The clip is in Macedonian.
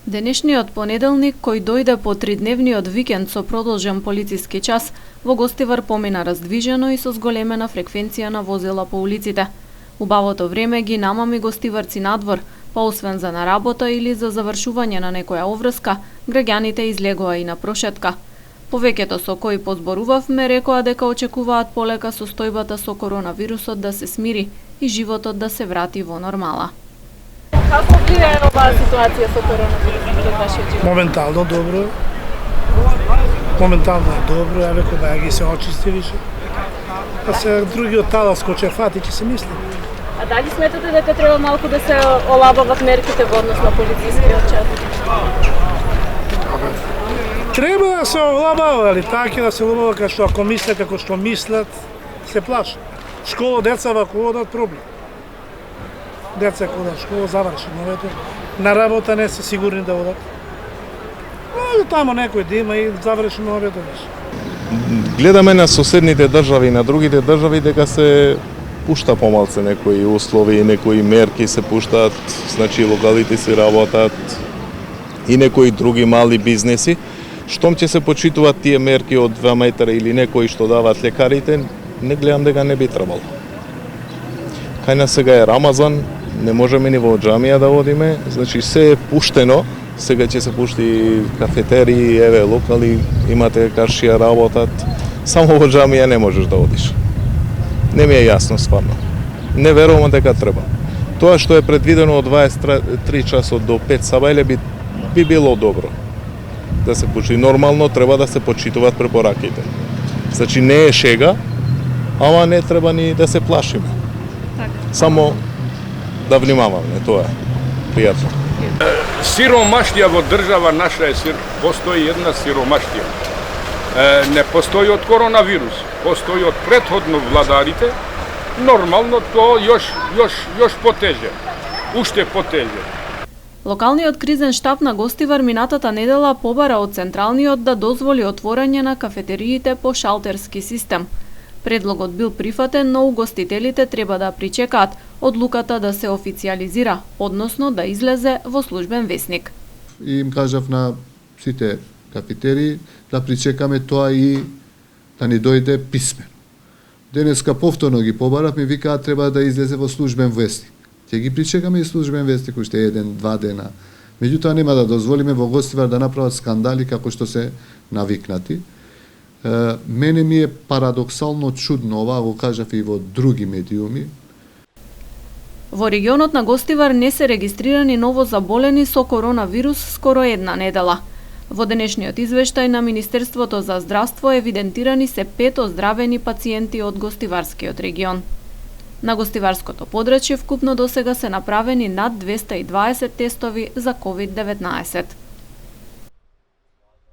Денешниот понеделник, кој дојде по тридневниот викенд со продолжен полициски час, во Гостивар помина раздвижено и со зголемена фреквенција на возила по улиците. Убавото време ги намами гостиварци надвор, па освен за на работа или за завршување на некоја обврска, граѓаните излегоа и на прошетка. Повеќето со кои позборувавме рекоа дека очекуваат полека состојбата со коронавирусот да се смири и животот да се врати во нормала. Како влијае оваа ситуација со коронавирусот на вашиот живот? Моментално добро. Моментално е добро, еве кога ги се очисти више. А се другиот талас кој ќе фати, ќе се мисли. А дали сметате дека треба малку да се олабават мерките во однос на полицискиот час? Треба да се олабава, али така да се олабава како што ако мислат како што мислат, се плашат. Школа деца вако одат проблем. Деца кога да школа завршено, на работа не се сигурни да одат. Но тамо некој да има и завршено обето беше. Гледаме на соседните држави и на другите држави дека се пушта помалце некои услови, некои мерки се пуштаат, значи локалите си работат и некои други мали бизнеси. Штом ќе се почитуваат тие мерки од 2 метра или некои што дават лекарите, не гледам дека не би требало. Кај нас сега е Рамазан, не можеме ни во џамија да одиме, значи се е пуштено, сега ќе се пушти кафетерии, еве локали, имате кашија работат, само во џамија не можеш да одиш. Не ми е јасно стварно. Не верувам дека треба. Тоа што е предвидено од 23 часот до 5 сабајле би било добро. Да се почити нормално, треба да се почитуваат препораките. Значи не е шега, ама не треба ни да се плашиме. Само да внимаваме, тоа е пријатно. Сиромаштија во држава наша постои една сиромаштија. Не постои од коронавирус, постои од претходно владарите. Нормално тоа још потеже, уште потеже. Локалниот кризен штаб на Гостивар минатата недела побара од Централниот да дозволи отворање на кафетериите по шалтерски систем. Предлогот бил прифатен, но угостителите треба да причекаат одлуката да се официјализира, односно да излезе во службен весник. И им кажав на сите кафетерии да причекаме тоа и да ни дојде писмено. Денеска повторно ги побарав, ми викаат треба да излезе во службен весник. Ќе ги причекаме и службен вестник уште 1-2 дена. Меѓутоа нема да дозволиме во Гостивар да направат скандали како што се навикнати. Мене ми е парадоксално чудно, ова го кажав и во други медиуми. Во регионот на Гостивар не се регистрирани ново заболени со коронавирус скоро една недела. Во денешниот извештај на Министерството за здравство евидентирани се 5 оздравени пациенти од Гостиварскиот регион. На Гостиварското подрачје вкупно досега се направени над 220 тестови за COVID-19.